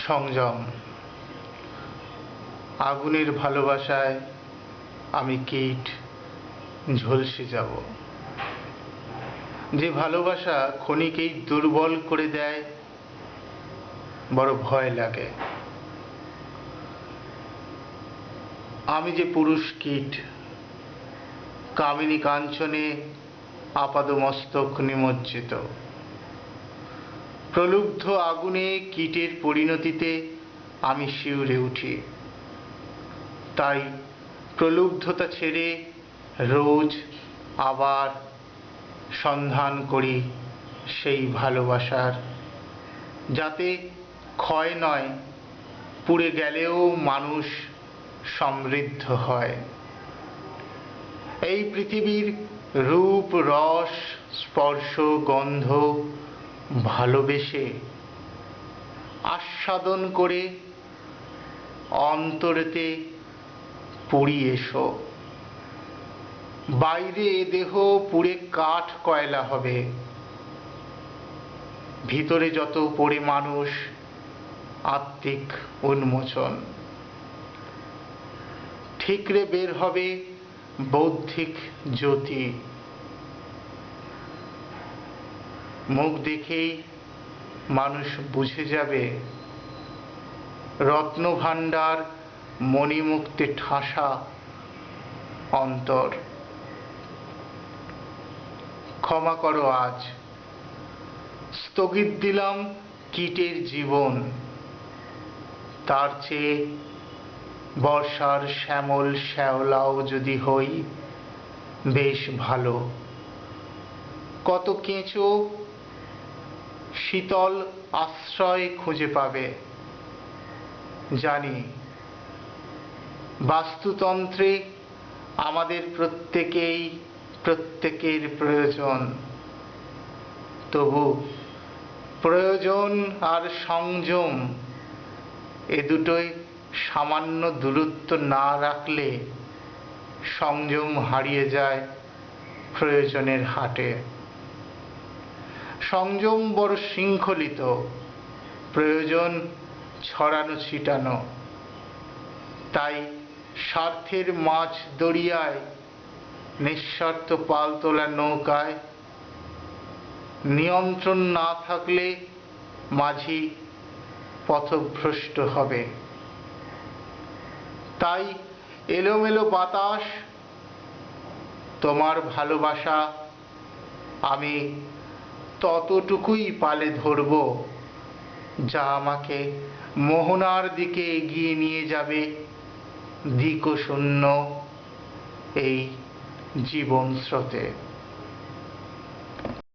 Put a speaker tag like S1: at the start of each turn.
S1: সংযম। আগুনের ভালোবাসায় আমি কীট ঝলসে যাব। যে ভালোবাসা ক্ষণিকেই দুর্বল করে দেয়, বড় ভয় লাগে। আমি যে পুরুষ কীট, কামিনী কাঞ্চনে আপাদমস্তক নিমজ্জিত। প্রলুব্ধ আগুনে কীটের পরিণতিতে আমি শিউরে উঠি। তাই প্রলুব্ধতা ছেড়ে রোজ আবার সন্ধান করি সেই ভালোবাসার, যাতে ক্ষয় নয়, পুড়ে গেলেও মানুষ সমৃদ্ধ হয়। এই পৃথিবীর রূপ, রস, স্পর্শ, গন্ধ ভালোবেসে আস্বাদন করে অন্তরেতে পুড়ি এসো। বাইরে এ দেহ পুড়ে কাঠ কয়লা হবে, ভিতরে যত পড়ে মানুষ আত্মিক উন্মোচন। ঠিকরে বের হবে বৌদ্ধিক জ্যোতি। মুখ দেখেই মানুষ বুঝে যাবে রত্নভাণ্ডার মণিমুক্তে ঠাসা অন্তর। ক্ষমা করো, আজ স্থগিত দিলাম কীটের জীবন। তার চেয়ে বর্ষার শ্যামল শ্যাওলাও যদি হই বেশ ভালো। কত কেঁচো শীতল আশ্রয় খুঁজে পাবে। জানি বাস্তুতন্ত্রে আমাদের প্রত্যেকের প্রয়োজন। তবু প্রয়োজন আর সংযম, এ দুটোই সামান্য দূরত্ব না রাখলে সংযম হারিয়ে যায় প্রয়োজনের হাটে। সংযম বড় শৃঙ্খলিত, প্রয়োজন ছড়ানো ছিটানো। তাই স্বার্থের মাঝ দরিয়ায় নিঃস্বার্থ পাল তোলা নৌকায় নিয়ন্ত্রণ না থাকলে মাঝি পথভ্রষ্ট হবে। তাই এলোমেলো বাতাস, তোমার ভালোবাসা আমি ততটুকুই পালে ধরব যা আমাকে মোহনার দিকে এগিয়ে নিয়ে যাবে দিকশূন্য এই জীবন স্রোতে।